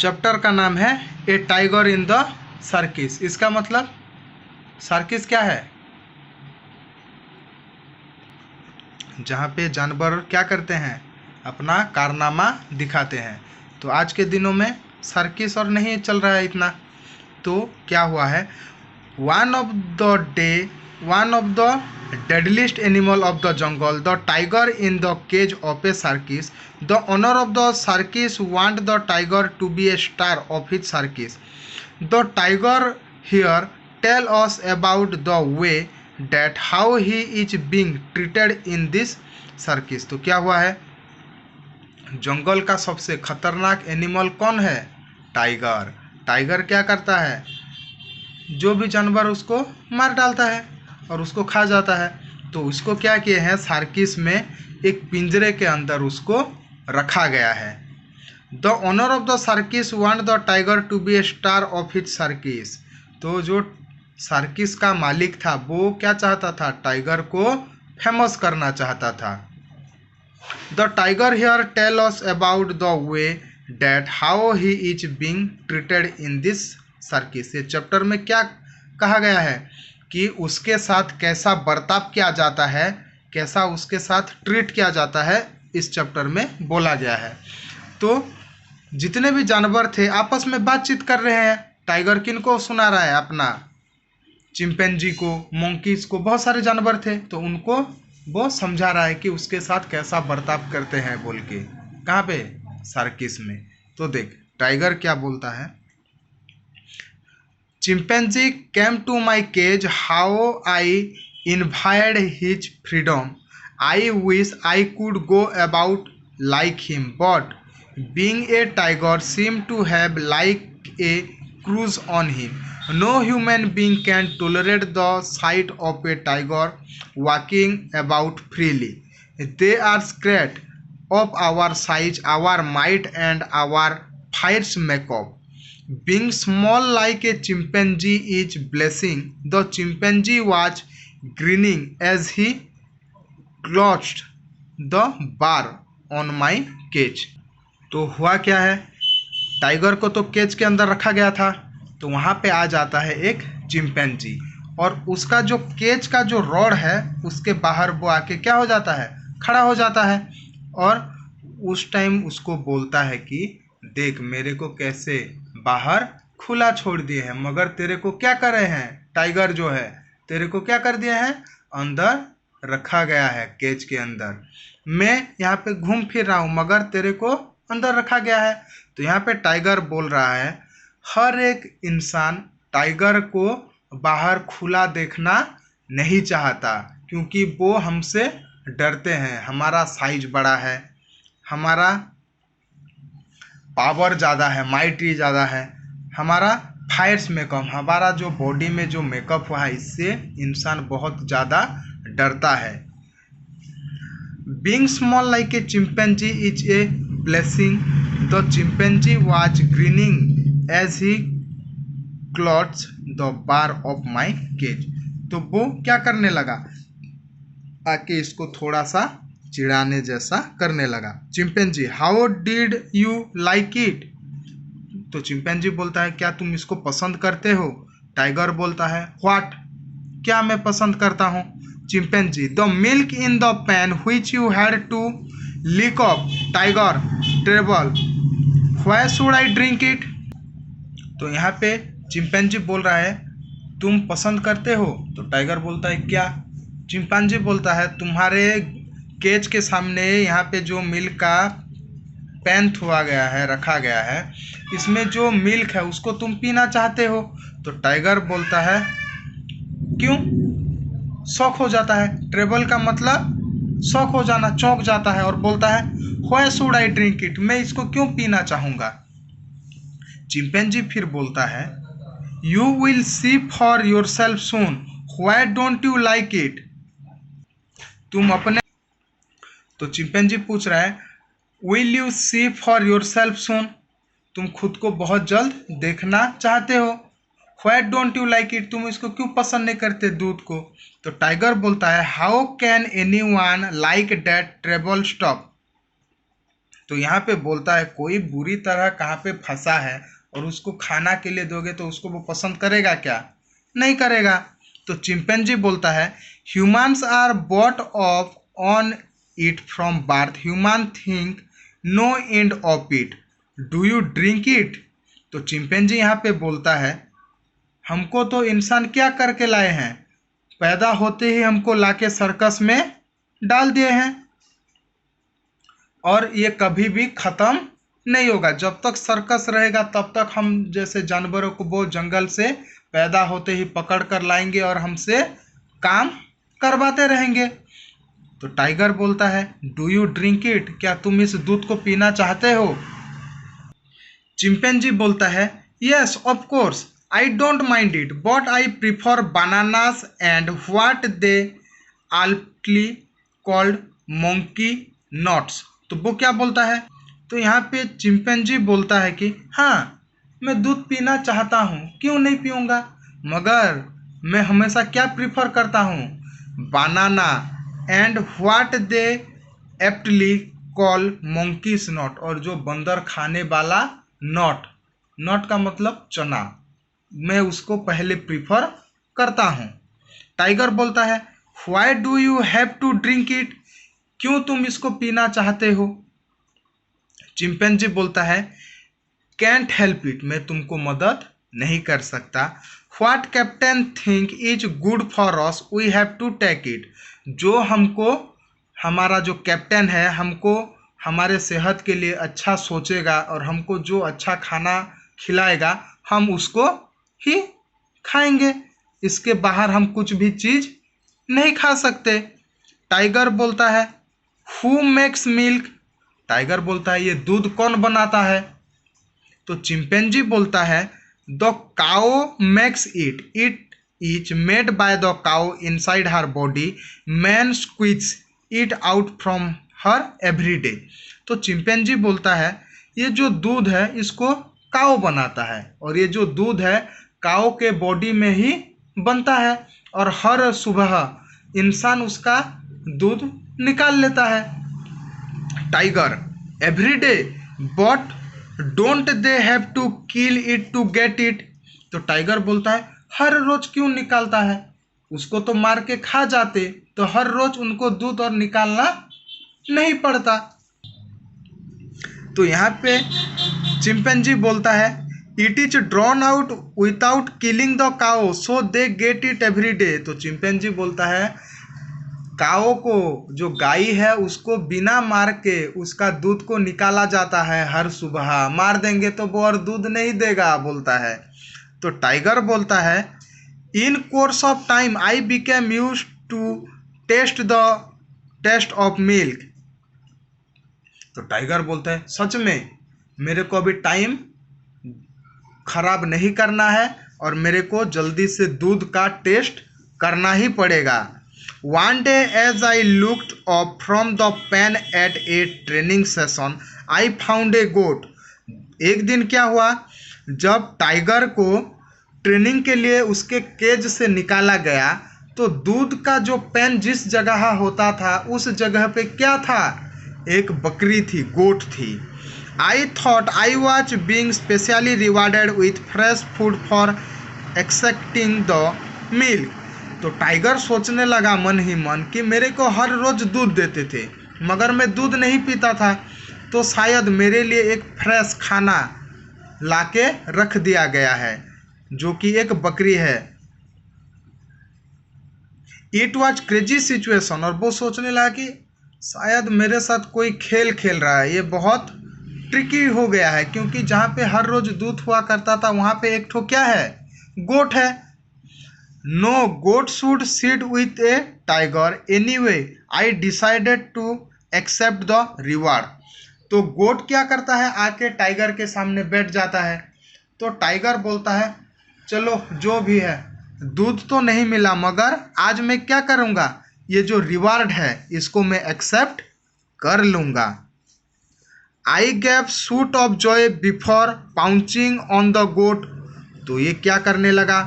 Chapter का नाम है ए टाइगर इन द सर्किस। इसका मतलब सर्किस क्या है? जहाँ पे जानवर क्या करते हैं, अपना कारनामा दिखाते हैं। तो आज के दिनों में सर्किस और नहीं चल रहा है इतना। तो क्या हुआ है, one of the deadliest animal of the jungle, the tiger in the cage of a circus, the owner of the circus want the tiger to be a star of his circus, the tiger here tell us about the way that how he is being treated in this circus. तो क्या हुआ है, जंगल का सबसे खतरनाक animal कौन है? Tiger. Tiger क्या करता है, जो भी जानवर उसको मार डालता है और उसको खा जाता है। तो उसको क्या किए हैं, सर्किस में एक पिंजरे के अंदर उसको रखा गया है। The owner of the circus want the tiger to be a star of his circus. तो जो सर्किस का मालिक था वो क्या चाहता था, टाइगर को फेमस करना चाहता था। The tiger here tell us about the way that how he is being treated in this circus. ये चैप्टर में क्या कहा गया है कि उसके साथ कैसा बर्ताव किया जाता है, कैसा उसके साथ ट्रीट किया जाता है, इस चैप्टर में बोला गया है। तो जितने भी जानवर थे आपस में बातचीत कर रहे हैं। टाइगर किनको सुना रहा है, अपना चिंपैंजी को, मंकीज को, बहुत सारे जानवर थे तो उनको वो समझा रहा है कि उसके साथ कैसा बर्ताव करते हैं बोल के। कहाँ पे? सर्किस में। तो देख टाइगर क्या बोलता है, chimpanzee came to my cage, how I envied his freedom, I wish I could go about like him, but being a tiger seemed to have like a cruise on him. No human being can tolerate the sight of a tiger walking about freely. They are scared of our size, our might, and our fierce makeup. Being small like a chimpanzee is blessing. The chimpanzee was grinning as he clutched the bar on my cage. तो हुआ क्या है, tiger को तो cage के अंदर रखा गया था, तो वहाँ पे आ जाता है एक चिंपैंजी और उसका जो केज का जो रॉड है उसके बाहर वो आके क्या हो जाता है, खड़ा हो जाता है। और उस टाइम उसको बोलता है कि देख मेरे को कैसे बाहर खुला छोड़ दिए हैं, मगर तेरे को क्या कर रहे हैं, टाइगर जो है तेरे को क्या कर दिया है, अंदर रखा गया है केज के अंदर। मैं यहाँ पे घूम फिर रहा हूँ मगर तेरे को अंदर रखा गया है। तो यहाँ पे टाइगर बोल रहा है हर एक इंसान टाइगर को बाहर खुला देखना नहीं चाहता क्योंकि वो हमसे डरते हैं। हमारा साइज बड़ा है, हमारा पावर ज़्यादा है, माइटी ज़्यादा है, हमारा फायर्स में कम, हमारा जो बॉडी में जो मेकअप हुआ है इससे इंसान बहुत ज़्यादा डरता है। Being small like a chimpanzee is a blessing. The chimpanzee was grinning as he clutched the bar of my cage. तो वो क्या करने लगा, आके इसको थोड़ा सा चिढ़ाने जैसा करने लगा। Chimpanzee, how did you like it? तो चिंपैंजी बोलता है क्या तुम इसको पसंद करते हो? टाइगर बोलता है व्हाट, क्या मैं पसंद करता हूँ? Chimpanzee, the milk in the pan which you had to lick up. Tiger, trouble, why should I drink it? तो यहाँ पे चिंपैंजी बोल रहा है तुम पसंद करते हो? तो टाइगर बोलता है क्या? चिंपैंजी बोलता है तुम्हारे केज के सामने यहाँ पे जो मिल्क का पैन थुआ गया है, रखा गया है, इसमें जो मिल्क है उसको तुम पीना चाहते हो? तो टाइगर बोलता है क्यों? शौक हो जाता है। ट्रेबल का मतलब शौक हो जाना, चौंक जाता है और बोलता है why should I drink it, मैं इसको क्यों पीना चाहूँगा? चिंपैंजी फिर बोलता है you will see for yourself soon, why don't you like it? तुम अपने, तो चिंपैंजी पूछ रहा है will you see for yourself soon, तुम खुद को बहुत जल्द देखना चाहते हो। Why don't you like it, तुम इसको क्यों पसंद नहीं करते दूध को? तो टाइगर बोलता है how can anyone like that trouble stop. तो यहाँ पे बोलता है कोई बुरी तरह कहाँ पे फंसा है और उसको खाना के लिए दोगे तो उसको वो पसंद करेगा क्या? नहीं करेगा। तो चिंपैंजी बोलता है humans are bought off on it from birth, human think no end of it, do you drink it? तो चिंपैंजी यहाँ पे बोलता है हमको तो इंसान क्या करके लाए हैं, पैदा होते ही हमको लाके सर्कस में डाल दिए हैं और ये कभी भी ख़त्म नहीं होगा। जब तक सर्कस रहेगा तब तक हम जैसे जानवरों को वो जंगल से पैदा होते ही पकड़ कर लाएंगे और हमसे काम करवाते रहेंगे। तो टाइगर बोलता है डू यू ड्रिंक इट, क्या तुम इस दूध को पीना चाहते हो? चिंपैंजी बोलता है yes of course I don't mind it but I prefer bananas and what they aptly called monkey nuts. तो वो क्या बोलता है? तो यहाँ पे चिंपैंजी बोलता है कि हाँ मैं दूध पीना चाहता हूँ, क्यों नहीं पीऊँगा, मगर मैं हमेशा क्या प्रीफर करता हूँ, banana and what they aptly call monkeys nut, और जो बंदर खाने वाला नट, नट का मतलब चना, मैं उसको पहले प्रीफर करता हूँ। टाइगर बोलता है why do you have to drink it, क्यों तुम इसको पीना चाहते हो? चिंपैंजी बोलता है कैंट हेल्प इट, मैं तुमको मदद नहीं कर सकता। What captain think is good for us we have to take it, जो हमको हमारा जो कैप्टन है हमको हमारे सेहत के लिए अच्छा सोचेगा और हमको जो अच्छा खाना खिलाएगा हम उसको ही खाएंगे, इसके बाहर हम कुछ भी चीज़ नहीं खा सकते। टाइगर बोलता है हु मेक्स मिल्क, टाइगर बोलता है ये दूध कौन बनाता है? तो चिंपैंजी बोलता है the cow makes it, it is made by the cow inside her body, man squeeze it out from her every day. तो चिंपैंजी बोलता है ये जो दूध है इसको काओ बनाता है और ये जो दूध है काओ के बॉडी में ही बनता है और हर सुबह इंसान उसका दूध निकाल लेता है। Tiger every day but don't they have to kill it to get it, तो टाइगर बोलता है हर रोज क्यों निकालता है, उसको तो मार के खा जाते, तो हर रोज उनको दूध और निकालना नहीं पड़ता। तो यहाँ पे चिंपैंजी बोलता है it is drawn out without killing the cow so they get it every day. तो चिंपैंजी बोलता है काओ को, जो गाय है उसको बिना मार के उसका दूध को निकाला जाता है हर सुबह, मार देंगे तो वो और दूध नहीं देगा बोलता है। तो टाइगर बोलता है in course of time I became used to taste the taste of milk. तो टाइगर बोलता है सच में मेरे को अभी टाइम खराब नहीं करना है और मेरे को जल्दी से दूध का टेस्ट करना ही पड़ेगा। One day as I looked up from the pen at a training session, I found a goat. एक दिन क्या हुआ, जब टाइगर को ट्रेनिंग के लिए उसके केज से निकाला गया तो दूध का जो पेन जिस जगह होता था उस जगह पे क्या था, एक बकरी थी, गोट थी। I thought I was being specially rewarded with fresh food for extracting the milk. तो टाइगर सोचने लगा मन ही मन कि मेरे को हर रोज दूध देते थे मगर मैं दूध नहीं पीता था, तो शायद मेरे लिए एक फ्रेश खाना लाके रख दिया गया है जो कि एक बकरी है। इट वॉज क्रेजी सिचुएशन, और वो सोचने लगा कि शायद मेरे साथ कोई खेल खेल रहा है, ये बहुत ट्रिकी हो गया है क्योंकि जहाँ पे हर रोज दूध हुआ करता था वहाँ पे एक ठो क्या है, गोट है। No goat should sit with a tiger anyway. I decided to accept the reward. तो गोट क्या करता है, आके टाइगर के सामने बैठ जाता है। तो टाइगर बोलता है चलो जो भी है, दूध तो नहीं मिला मगर आज मैं क्या करूँगा, ये जो रिवार्ड है इसको मैं एक्सेप्ट कर लूँगा। I gave shout of joy before pouncing on the goat. तो ये क्या करने लगा,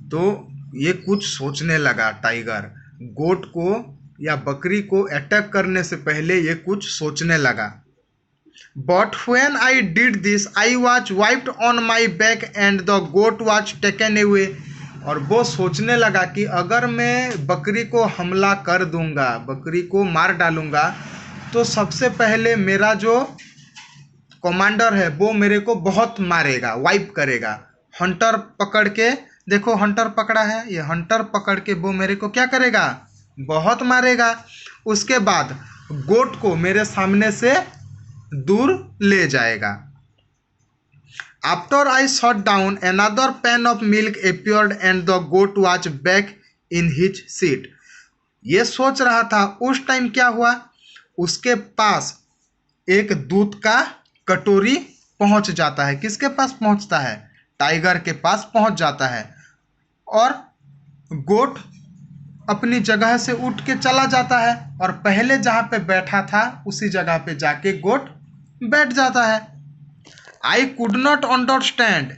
तो ये कुछ सोचने लगा टाइगर, गोट को या बकरी को अटैक करने से पहले ये कुछ सोचने लगा। But when I did this I was wiped on my back and the goat was taken away. और वो सोचने लगा कि अगर मैं बकरी को हमला कर दूंगा, बकरी को मार डालूंगा, तो सबसे पहले मेरा जो कमांडर है वो मेरे को बहुत मारेगा, वाइप करेगा। हंटर पकड़ के, देखो हंटर पकड़ा है, ये हंटर पकड़ के वो मेरे को क्या करेगा, बहुत मारेगा। उसके बाद गोट को मेरे सामने से दूर ले जाएगा। After I shot down another pan of milk appeared and the goat was back in his seat. ये सोच रहा था, उस टाइम क्या हुआ, उसके पास एक दूध का कटोरी पहुंच जाता है। किसके पास पहुंचता है, टाइगर के पास पहुंच जाता है। और गोट अपनी जगह से उठ के चला जाता है और पहले जहाँ पे बैठा था उसी जगह पे जाके गोट बैठ जाता है। I could not understand.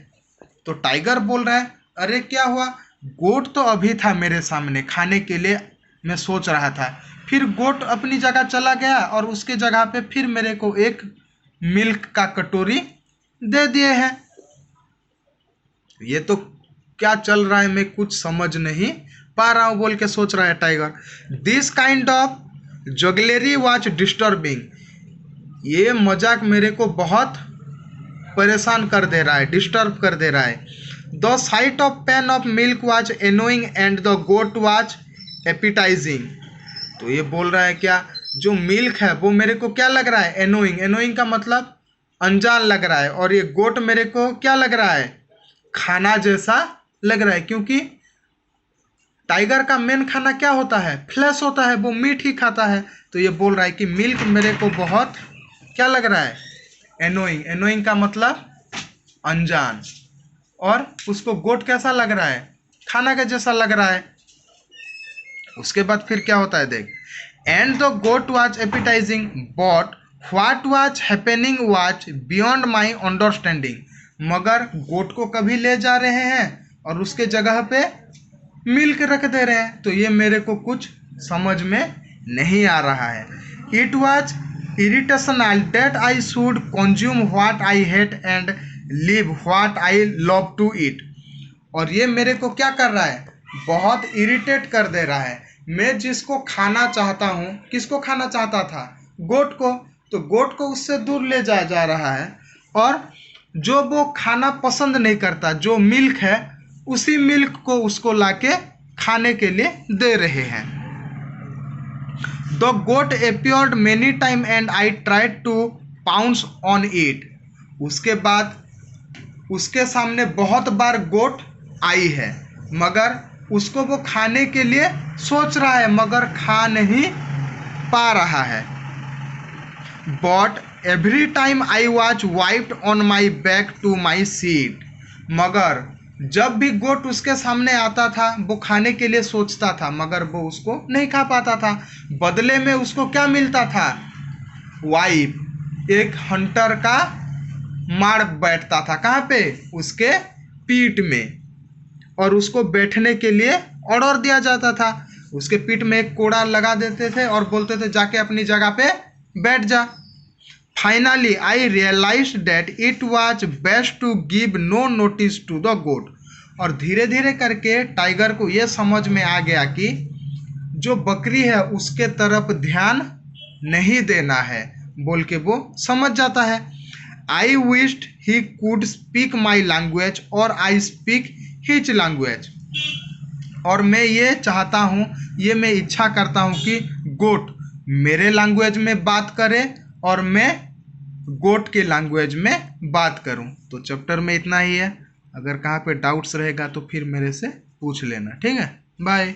तो टाइगर बोल रहा है, अरे क्या हुआ, गोट तो अभी था मेरे सामने, खाने के लिए मैं सोच रहा था, फिर गोट अपनी जगह चला गया और उसके जगह पे फिर मेरे को एक मिल्क का कटोरी दे दिए हैं। ये तो क्या चल रहा है, मैं कुछ समझ नहीं पा रहा हूँ बोल के सोच रहा है tiger. This kind of jugglery was disturbing. ये मजाक मेरे को बहुत परेशान कर दे रहा है, डिस्टर्ब कर दे रहा है। The sight of pan of milk was annoying and the goat was appetising. तो ये बोल रहा है क्या, जो मिल्क है वो मेरे को क्या लग रहा है, एनोइंग। एनोइंग का मतलब अनजान लग रहा है। और ये गोट मेरे को क्या लग रहा है, खाना जैसा लग रहा है। क्योंकि टाइगर का मेन खाना क्या होता है, फ्लैश होता है, वो मीट ही खाता है। तो ये बोल रहा है कि मिल्क मेरे को बहुत क्या लग रहा है, एनोइंग। एनोइंग का मतलब अनजान। और उसको गोट कैसा लग रहा है, खाना के जैसा लग रहा है। उसके बाद फिर क्या होता है देख, and the goat was appetising but what was happening was beyond my understanding. मगर गोट को कभी ले जा रहे हैं और उसके जगह पे मिल्क रख दे रहे हैं, तो ये मेरे को कुछ समझ में नहीं आ रहा है। It was irritational that I should consume what I hate and leave what I love to eat. और ये मेरे को क्या कर रहा है, बहुत इरिटेट कर दे रहा है। मैं जिसको खाना चाहता हूँ, किसको खाना चाहता था, गोट को, तो गोट को उससे दूर ले जाया जा रहा है। और जो वो खाना पसंद नहीं करता, जो मिल्क है, उसी मिल्क को उसको लाके खाने के लिए दे रहे हैं। The goat appeared many time and I tried to pounce on it. उसके बाद उसके सामने बहुत बार गोट आई है, मगर उसको वो खाने के लिए सोच रहा है, मगर खा नहीं पा रहा है। But every time I was wiped on my back to my seat. मगर जब भी गोट उसके सामने आता था वो खाने के लिए सोचता था, मगर वो उसको नहीं खा पाता था। बदले में उसको क्या मिलता था, वाइप, एक हंटर का मार बैठता था। कहाँ पे, उसके पीठ में, और उसको बैठने के लिए ऑर्डर दिया जाता था। उसके पीठ में एक कोड़ा लगा देते थे और बोलते थे जाके अपनी जगह पे बैठ जा। Finally I realise that it was best to give no notice to the goat. और धीरे धीरे करके टाइगर को ये समझ में आ गया कि जो बकरी है उसके तरफ ध्यान नहीं देना है, बोल के वो समझ जाता है। आई wished he could speak my language और आई स्पीक हिज लैंग्वेज। और मैं ये चाहता हूँ, ये मैं इच्छा करता हूँ कि गोट मेरे लैंग्वेज में बात करे और मैं गोट के लैंग्वेज में बात करूं। तो चैप्टर में इतना ही है। अगर कहाँ पे डाउट्स रहेगा तो फिर मेरे से पूछ लेना, ठीक है। बाय।